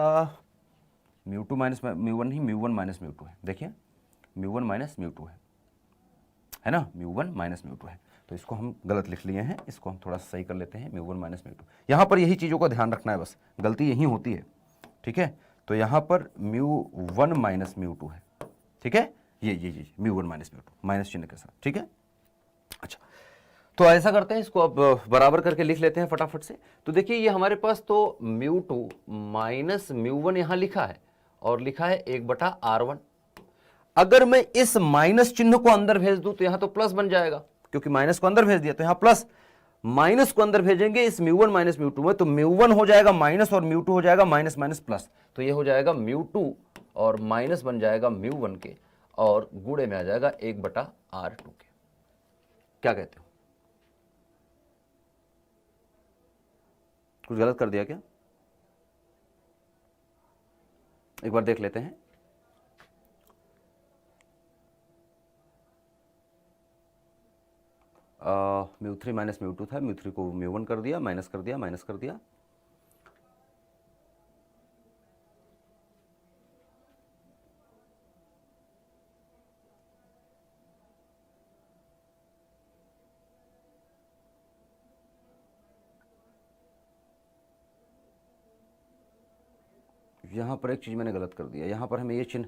mu two minus mu one नहीं, mu one minus mu two है। देखिए mu one minus mu two है ना, mu one minus mu two है, तो इसको हम गलत लिख लिए हैं, इसको हम थोड़ा सा सही कर लेते हैं, mu one minus mu to. यहाँ पर यही चीज़ों का ध्यान रखना है, बस गलती यही होती है। ठीक है, तो यहाँ पर mu one minus mu two है। ठीक है, ये mu one minus mu two, minus चिन्ह के साथ। ठीक है, अच्छा, तो ऐसा करते हैं, इसको अब बराबर करके लिख लेते हैं फटाफट से। तो देखिए ये हमारे पास तो mu two minus mu one यहाँ लिखा है, और लिखा है 1/r1। अगर मैं इस माइनस चिन्ह को अंदर भेज दूं तो यहां तो प्लस बन जाएगा, क्योंकि माइनस को अंदर भेज दिया तो यहां प्लस, माइनस को अंदर भेजेंगे इस mu one minus mu to में, तो म्यू वन हो जाएगा माइनस और म्यू टू हो जाएगा माइनस माइनस प्लस, तो ये हो जाएगा म्यू टू और माइनस बन जाएगा म्यू वन के, और गुणे में आ जाएगा 1/r2 के। क्या कहते हो, कुछ गलत कर दिया क्या, एक बार देख लेते हैं। Mu three minus mu to था, म्यू थ्री को म्यू वन कर दिया, माइनस कर दिया, माइनस कर दिया। यहाँ पर एक चीज़ मैंने गलत कर दिया, यहाँ पर हमें ये चिन्ह,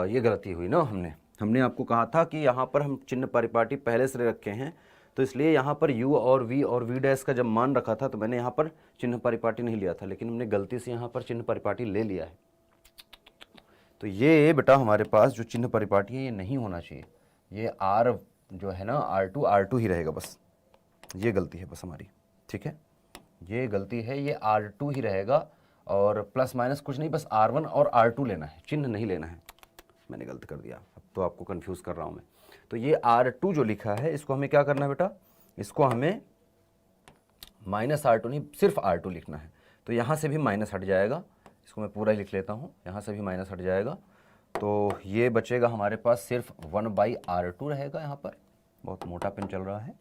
ये गलती हुई ना, हमने आपको कहा था कि यहाँ पर हम चिन्ह परिपाटी पहले से रखे हैं, तो इसलिए यहाँ पर u और v डैश का जब मान रखा था तो मैंने यहाँ पर चिन्ह परिपाटी नहीं लिया था, लेकिन हमने गलती से यहाँ पर चिन्ह परिपाटी ले लिया है। तो ये बेटा हमारे पास जो चिन्ह परिपाटी है ये नहीं होना चाहिए, ये r जो है ना R2 ही रहेगा, बस ये गलती है बस हमारी। ठीक है, ये गलती है, ये R2 ही रहेगा, और प्लस माइनस कुछ नहीं, बस R1 और R2 लेना है, चिन्ह नहीं लेना है। मैंने गलत कर दिया, अब तो आपको कंफ्यूज कर रहा हूँ मैं। तो ये R2 जो लिखा है इसको हमें क्या करना है बेटा, इसको हमें माइनस R2 नहीं, सिर्फ R2 लिखना है। तो यहाँ से भी माइनस हट जाएगा, इसको मैं पूरा ही लिख लेता हूँ, यहाँ से भी माइनस हट जाएगा, तो ये बचेगा हमारे पास सिर्फ 1/r2 रहेगा। यहाँ पर बहुत मोटा पेन चल रहा है,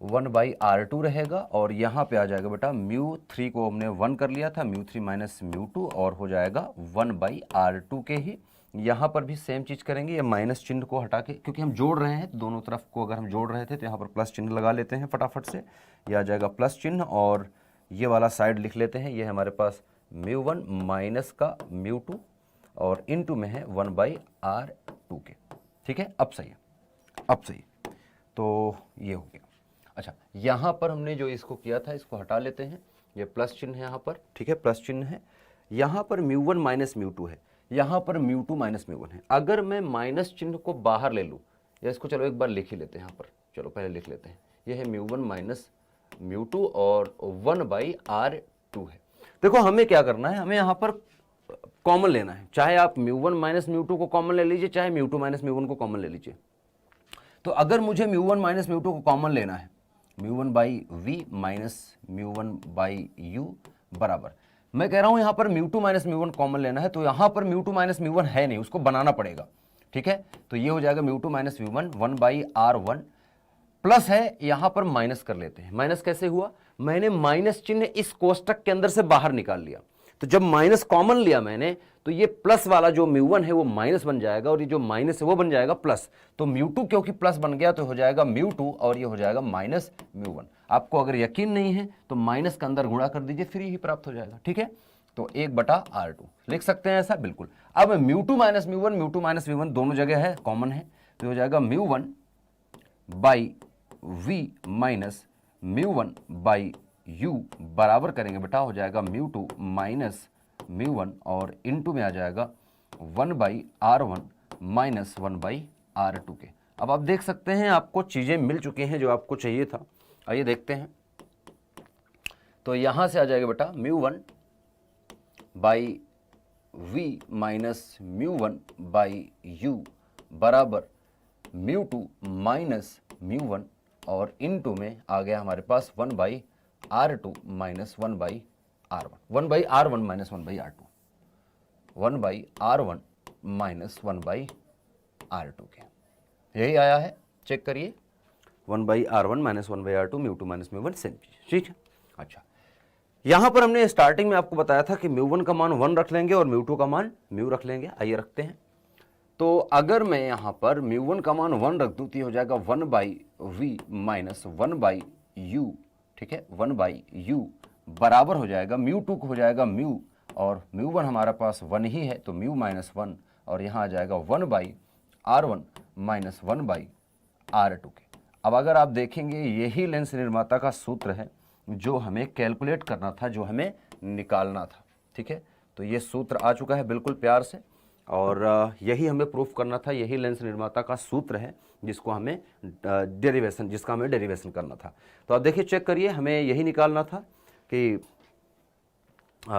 1/r2 रहेगा और यहाँ पे आ जाएगा बेटा μ3 को हमने 1 कर लिया था, μ3 माइनस μ2 और हो जाएगा 1/r2 के ही। यहाँ पर भी सेम चीज़ करेंगे, ये माइनस चिन्ह को हटा के, क्योंकि हम जोड़ रहे हैं दोनों तरफ को, अगर हम जोड़ रहे थे तो यहाँ पर प्लस चिन्ह लगा लेते हैं फटाफट से, ये आ जाएगा प्लस चिन्ह और ये वाला साइड लिख लेते हैं, ये हमारे पास μ1 माइनस का μ2 और इनटू में है 1/r2 के। ठीक है, अब सही है, अब सही, तो ये हो गया। अच्छा, यहाँ पर हमने जो इसको किया था इसको हटा लेते हैं, ये प्लस चिन्ह है यहाँ पर, ठीक है, प्लस चिन्ह है। यहाँ पर μ1 माइनस μ2 है, यहाँ पर μ2 माइनस μ1 है। अगर मैं माइनस चिन्ह को बाहर ले लूँ, या इसको चलो एक बार लिख ही लेते हैं यहाँ पर, चलो पहले लिख लेते हैं, ये है μ1 माइनस μ2 और 1/r2 है। देखो हमें क्या करना है, हमें यहाँ पर कॉमन लेना है, चाहे आप μ1 माइनस μ2 को कॉमन ले लीजिए, चाहे μ2 माइनस μ1 को कॉमन ले लीजिए। तो अगर मुझे μ1 माइनस μ2 को कॉमन लेना है, μ1/v माइनस μ1/u बराबर, मैं कह रहा हूं यहां पर μ2 माइनस μ1 कॉमन लेना है, तो यहां पर μ2 माइनस μ1 है नहीं, उसको बनाना पड़ेगा। ठीक है, तो ये हो जाएगा μ2 माइनस μ1 1/r1 प्लस है, यहां पर माइनस कर लेते हैं। माइनस कैसे हुआ, मैंने माइनस चिन्ह इस कोष्टक के अंदर से बाहर निकाल लिया, तो जब माइनस कॉमन लिया मैंने, तो ये प्लस वाला जो μ1 है वो माइनस बन जाएगा और ये जो माइनस है वो बन जाएगा प्लस। तो μ2 क्योंकि प्लस बन गया तो हो जाएगा μ2 और ये हो जाएगा माइनस μ1। आपको अगर यकीन नहीं है तो माइनस का अंदर गुणा कर दीजिए, फिर ही प्राप्त हो जाएगा। ठीक है, तो 1/r2 लिख सकते हैं ऐसा, बिल्कुल। अब μ2 माइनस μ1, μ2 माइनस μ1 दोनों जगह है, कॉमन है, तो हो जाएगा μ1/v माइनस μ1/u बराबर करेंगे बेटा, हो जाएगा μ2 माइनस μ1 और इनटू में आ जाएगा 1/r1 माइनस 1/r2 के। अब आप देख सकते हैं आपको चीज़ें मिल चुकी हैं जो आपको चाहिए था। आइए देखते हैं, तो यहाँ से आ जाएगा बेटा μ1/v माइनस μ1/u बराबर μ2 माइनस μ1 और इनटू में आ गया हमारे पास 1/r2 minus 1/r1, 1/r1 minus 1/r2, 1/r1 minus 1/r2 के, यही आया है, चेक करिए, 1/r1 minus 1/r2 μ2 minus μ1 same चीज। ठीक है, अच्छा, यहां पर हमने स्टार्टिंग में आपको बताया था कि μ1 का मान 1 रख लेंगे और μ2 का मान μ रख लेंगे। आइए रखते हैं, तो अगर मैं यहाँ पर μ1 का मान 1 रख दूँ तो हो जाएगा 1/v माइनस 1/u। ठीक है, 1/u बराबर हो जाएगा μ2 को हो जाएगा μ और μ1 हमारा पास 1 ही है, तो μ माइनस 1 और यहाँ आ जाएगा 1/r1 माइनस 1/r2 के। अब अगर आप देखेंगे यही लेंस निर्माता का सूत्र है जो हमें कैलकुलेट करना था, जो हमें निकालना था। ठीक है, तो ये सूत्र आ चुका है बिल्कुल प्यार से, और यही हमें प्रूफ करना था, यही लेंस निर्माता का सूत्र है जिसको हमें डेरिवेशन, जिसका हमें डेरिवेशन करना था। तो आप देखिए, चेक करिए, हमें यही निकालना था कि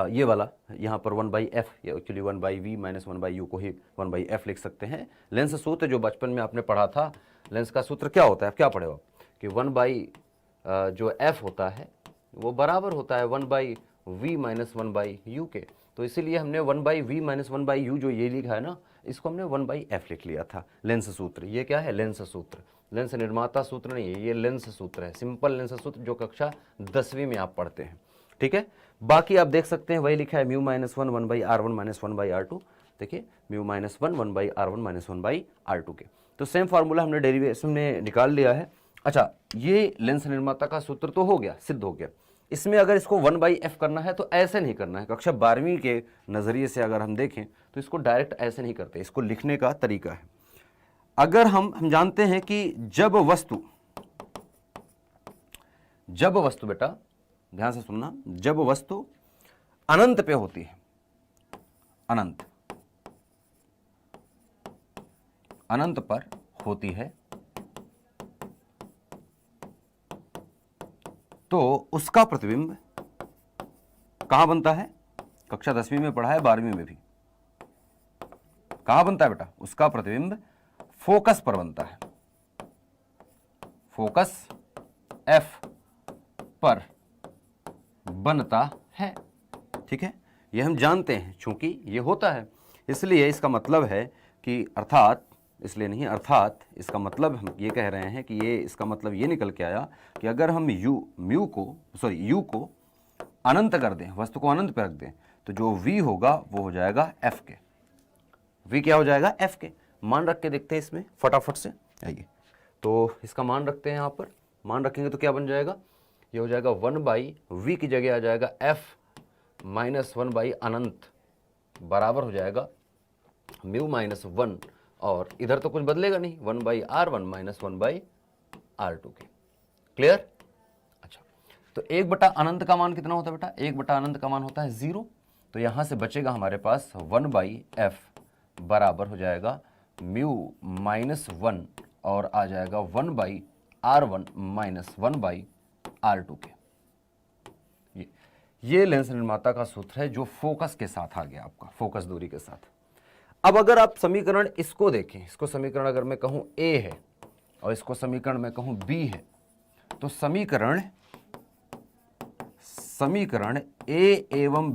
ये वाला यहाँ पर 1/f, या एक्चुअली 1/v माइनस 1/u को ही 1/f लिख सकते हैं। लेंस सूत्र जो बचपन में आपने पढ़ा था, लेंस का सूत्र क्या होता है, क्या पढ़े हो कि 1/जो f होता है वो बराबर होता है 1/v माइनस 1/u के। तो इसीलिए हमने 1/v माइनस 1/u जो ये लिखा है ना, इसको हमने 1/f लिख लिया था। लेंस सूत्र, ये क्या है, लेंस सूत्र, लेंस निर्माता सूत्र नहीं है, ये लेंस सूत्र है, सिंपल लेंस सूत्र जो कक्षा 10वीं में आप पढ़ते हैं। ठीक है, बाकी आप देख सकते हैं वही लिखा है, μ माइनस 1 1/r1 माइनस 1/r2। देखिए μ माइनस 1 1/r1 माइनस 1/r2 के, तो सेम फार्मूला हमने डेरिवेशन में निकाल लिया है। अच्छा, ये लेंस निर्माता का सूत्र तो हो गया, सिद्ध हो गया। इसमें अगर इसको 1/f करना है तो ऐसे नहीं करना है, कक्षा 12वीं के नज़रिए से अगर हम देखें तो इसको डायरेक्ट ऐसे नहीं करते, इसको लिखने का तरीका है। अगर हम जानते हैं कि जब वस्तु बेटा ध्यान से सुनना, जब वस्तु अनंत पे होती है, अनंत पर होती है, तो उसका प्रतिबिंब कहां बनता है, कक्षा 10वीं में पढ़ा है, 12वीं में भी, कहां बनता है बेटा, उसका प्रतिबिंब फोकस पर बनता है, फोकस f पर बनता है। ठीक है, ये हम जानते हैं, चूंकि ये होता है, इसलिए इसका मतलब है कि अर्थात इसलिए नहीं, अर्थात इसका मतलब हम ये कह रहे हैं कि ये इसका मतलब ये निकल के आया कि अगर हम यू को अनंत कर दें, वस्तु को अनंत पर रख दें, तो जो v होगा वो हो जाएगा f के। v क्या हो जाएगा? f के। मान रख के देखते हैं इसमें फटाफट से, आइए। तो इसका मान रखते हैं, यहाँ पर मान रखेंगे तो क्या बन जाएगा? ये हो जाएगा 1/v की जगह आ जाएगा f माइनस 1/अनंत बराबर हो जाएगा म्यू माइनस 1, और इधर तो कुछ बदलेगा नहीं, 1/r1 माइनस 1/r2 के। क्लियर? अच्छा, तो 1/अनंत का मान कितना होता है बेटा? 1/अनंत का मान होता है 0। तो यहां से बचेगा हमारे पास 1/f बराबर हो जाएगा म्यू माइनस 1 और आ जाएगा 1/r1 माइनस 1/r2 के। ये लेंस निर्माता का सूत्र है जो फोकस के साथ आ गया, आपका फोकस दूरी के साथ। अब अगर आप समीकरण इसको देखें, इसको समीकरण अगर मैं कहूं A है और इसको समीकरण मैं कहूं B है, तो समीकरण A एवं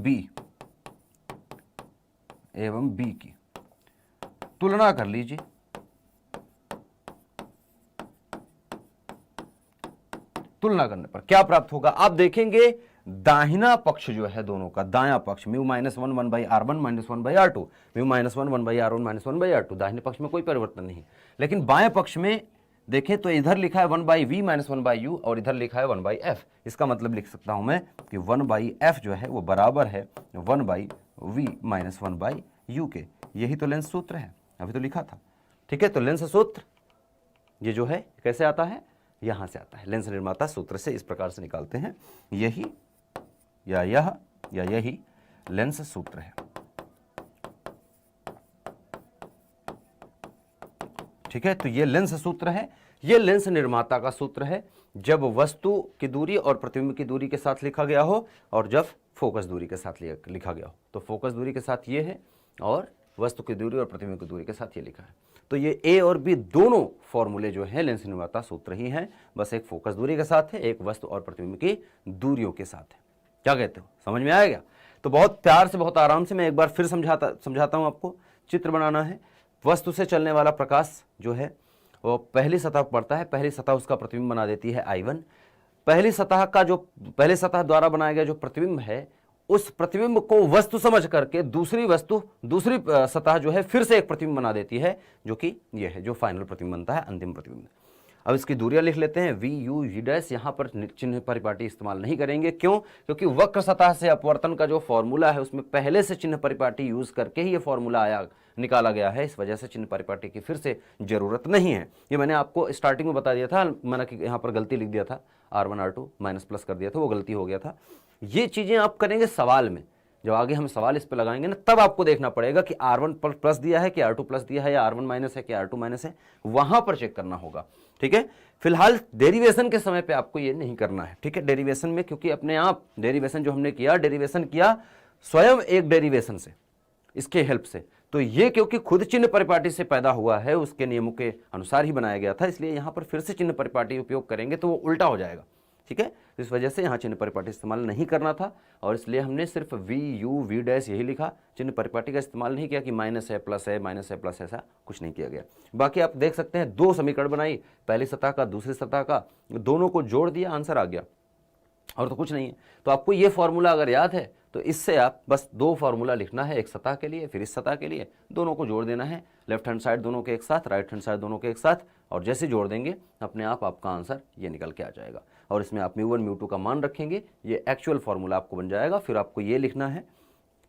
B की तुलना कर लीजिए। तुलना करने पर क्या प्राप्त होगा? आप देखेंगे दाहिना पक्ष जो है दोनों का, दायां पक्ष mu minus 1 1/r1 minus 1/r2, mu minus 1 1/r1 minus 1/r2, दाहिने पक्ष में कोई परिवर्तन नहीं। लेकिन बाएं पक्ष में देखें तो इधर लिखा है 1/v माइनस 1/u और इधर लिखा है 1/f। इसका मतलब लिख सकता हूं मैं कि 1/f जो है वो बराबर है 1/v माइनस 1/u के। यही तो लेंस सूत्र है, अभी तो लिखा था। ठीक है, तो लेंस सूत्र ये जो है कैसे आता है? यहां से आता है। लेंस निर्माता सूत्र से इस प्रकार से निकालते हैं, यही या यही लेंस सूत्र है। ठीक है, तो ये लेंस सूत्र है, ये लेंस निर्माता का सूत्र है जब वस्तु की दूरी और प्रतिबिंब की दूरी के साथ लिखा गया हो और जब फोकस दूरी के साथ लिखा गया हो। तो फोकस दूरी के साथ ये है और वस्तु की दूरी और प्रतिबिंब की दूरी के साथ ये लिखा है। तो ये A और B दोनों फॉर्मूले जो है लेंस निर्माता सूत्र ही हैं, बस एक फोकस दूरी के साथ है, एक वस्तु और प्रतिबिंब की दूरियों के साथ है। क्या कहते हो? समझ में आएगा? तो बहुत प्यार से, बहुत आराम से मैं एक बार फिर समझाता हूं आपको। चित्र बनाना है, वस्तु से चलने वाला प्रकाश जो है वो पहली सतह पर पड़ता है, पहली सतह उसका प्रतिबिंब बना देती है I1। पहली सतह द्वारा बनाया गया जो प्रतिबिंब है, उस प्रतिबिंब को वस्तु समझ करके दूसरी सतह जो है फिर से एक प्रतिबिंब बना देती है, जो कि यह है जो फाइनल प्रतिबिंब बनता है, अंतिम प्रतिबिंब। अब इसकी दूरियां लिख लेते हैं, वी यू वी डैश। यहां पर चिन्ह परिपाटी इस्तेमाल नहीं करेंगे, क्यों? क्योंकि वक्र सतह से अपवर्तन का जो फॉर्मूला है उसमें पहले से चिन्ह परिपाटी यूज करके ही ये फॉर्मूला निकाला गया है, इस वजह से चिन्ह परिपाटी की फिर से जरूरत नहीं है। ये मैंने आपको स्टार्टिंग में बता दिया था, मैंने कि यहाँ पर गलती लिख दिया था, R1 R2 माइनस प्लस कर दिया था, वो गलती हो गया था। ये चीजें आप करेंगे सवाल में, जब आगे हम सवाल इस पे लगाएंगे ना, तब आपको देखना पड़ेगा कि R1 प्लस दिया है कि R2 प्लस दिया है, या R1 माइनस है कि R2 माइनस है, वहां पर चेक करना होगा। ठीक है, फिलहाल डेरिवेशन के समय पे आपको ये नहीं करना है। ठीक है, डेरिवेशन में, क्योंकि अपने आप डेरिवेशन जो हमने किया, डेरिवेशन किया स्वयं एक डेरिवेशन से, इसके हेल्प से, तो ये क्योंकि खुद चिन्ह परिपाटी से पैदा हुआ है, उसके नियमों के अनुसार ही बनाया गया था, इसलिए यहां पर फिर से चिन्ह परिपाटी उपयोग करेंगे तो वो उल्टा हो जाएगा। ठीक है, इस वजह से यहाँ चिन्ह परिपाटी इस्तेमाल नहीं करना था, और इसलिए हमने सिर्फ वी यू वी डैश यही लिखा, चिन्ह परिपाटी का इस्तेमाल नहीं किया कि माइनस है प्लस है, माइनस है प्लस, ऐसा कुछ नहीं किया गया। बाकी आप देख सकते हैं, दो समीकरण बनाई, पहली सतह का दूसरी सतह का, दोनों को जोड़ दिया, आंसर आ गया, और तो कुछ नहीं है। तो आपको ये फॉर्मूला अगर याद है तो इससे आप बस दो फॉर्मूला लिखना है, एक सतह के लिए फिर इस सतह के लिए, दोनों को जोड़ देना है, लेफ्ट हैंड साइड दोनों के एक साथ, राइट हैंड साइड दोनों के एक साथ, और जैसे जोड़ देंगे अपने आप आपका आंसर ये निकल के आ जाएगा। और इसमें आप μ1 μ2 का मान रखेंगे, ये एक्चुअल फॉर्मूला आपको बन जाएगा। फिर आपको ये लिखना है,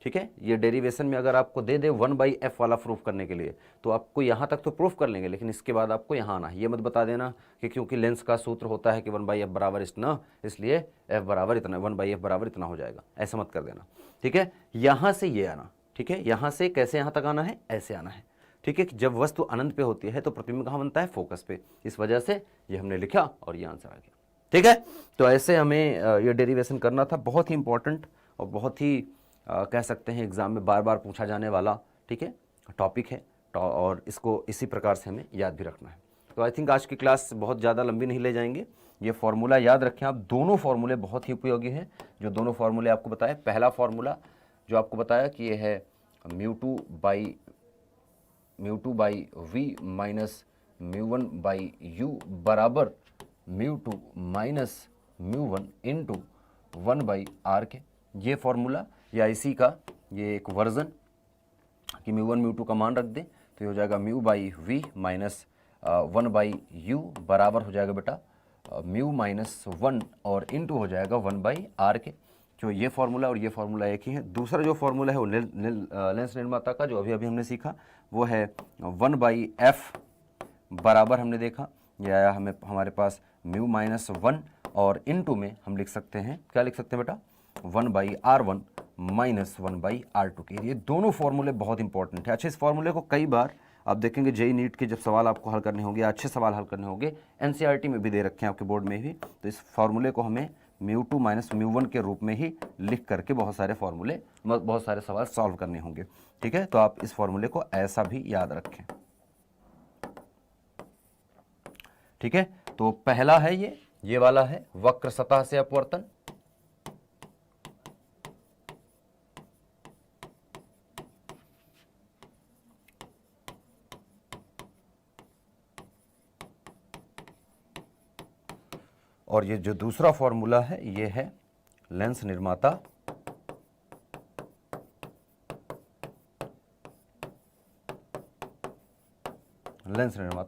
ठीक है, ये डेरिवेशन में अगर आपको दे दे 1/f वाला प्रूफ करने के लिए, तो आपको यहाँ तक तो प्रूफ कर लेंगे, लेकिन इसके बाद आपको यहाँ आना है। ये मत बता देना कि क्योंकि लेंस का सूत्र होता है कि 1/f बराबर इतना, इसलिए f बराबर इतना, 1/f बराबर इतना हो जाएगा, ऐसा मत कर देना। ठीक है, यहाँ से ये आना, ठीक है, यहाँ से कैसे यहाँ तक आना है, ऐसे आना है। ठीक है, जब वस्तु अनंत पे होती है तो प्रतिबिंब कहाँ बनता है, फोकस पे, इस वजह से ये हमने लिखा और ये आंसर आ गया। ठीक है, तो ऐसे हमें ये डेरिवेशन करना था, बहुत ही इंपॉर्टेंट और बहुत ही कह सकते हैं एग्जाम में बार बार पूछा जाने वाला, ठीक है, टॉपिक है, और इसको इसी प्रकार से हमें याद भी रखना है। तो आई थिंक आज की क्लास बहुत ज़्यादा लंबी नहीं ले जाएंगे, ये फॉर्मूला याद रखें आप, दोनों फॉर्मूले बहुत ही उपयोगी हैं, जो दोनों फॉर्मूले आपको बताए। पहला फॉर्मूला जो आपको बताया कि ये है μ2 by mu two by we minus mu one by you बराबर mu two minus mu one into 1/r के। ये फॉर्मूला या इसी का ये एक वर्जन कि म्यू वन म्यू टू का मान रख दें तो ये हो जाएगा mu by we minus 1/u बराबर हो जाएगा बेटा म्यू माइनस 1 और इंटू हो जाएगा 1/r के। जो ये फार्मूला और ये फार्मूला एक ही है। दूसरा जो फार्मूला है वो लेंस निर्माता का जो अभी अभी हमने सीखा वो है 1/f बराबर हमने देखा ये आया हमें हमारे पास म्यू माइनस 1 और इनटू में हम लिख सकते हैं, क्या लिख सकते हैं बेटा, 1/r1 माइनस 1/r2 के। ये दोनों फार्मूले बहुत इंपॉर्टेंट है। अच्छा, इस फार्मूले को कई बार आप देखेंगे जेईई नीट के जब सवाल आपको हल करने होंगे, अच्छे सवाल हल करने होंगे, एनसीईआरटी में भी दे रखे हैं आपके बोर्ड में भी, तो इस फार्मूले को हमें mu two minus mu one के रूप में ही लिख करके बहुत सारे फार्मूले बहुत सारे सवाल सॉल्व करने होंगे। ठीक है, तो आप इस फार्मूले को ऐसा भी याद रखें। ठीक है, तो पहला है ये वाला है वक्र सतह से अपवर्तन। और ये जो दूसरा फॉर्मूला है ये है लेंस निर्माता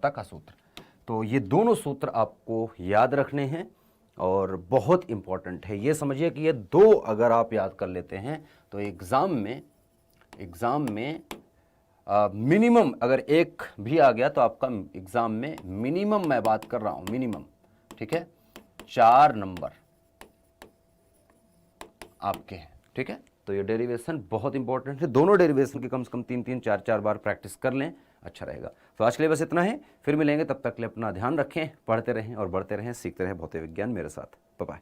का सूत्र। तो ये दोनों सूत्र आपको याद रखने हैं और बहुत इंपॉर्टेंट है। ये समझिए कि ये दो अगर आप याद कर लेते हैं तो एग्जाम में मिनिमम अगर एक भी आ गया तो आपका एग्जाम में मिनिमम, मैं बात कर रहा हूं मिनिमम, ठीक है, 4 नंबर आपके हैं। ठीक है, तो ये डेरिवेशन बहुत इंपॉर्टेंट है। दोनों डेरिवेशन की कम से कम 3-3, 4-4 बार प्रैक्टिस कर लें, अच्छा रहेगा। तो आज के लिए बस इतना है, फिर मिलेंगे, तब तक के लिए अपना ध्यान रखें, पढ़ते रहें और बढ़ते रहें, सीखते रहें भौतिक विज्ञान मेरे साथ। Bye bye.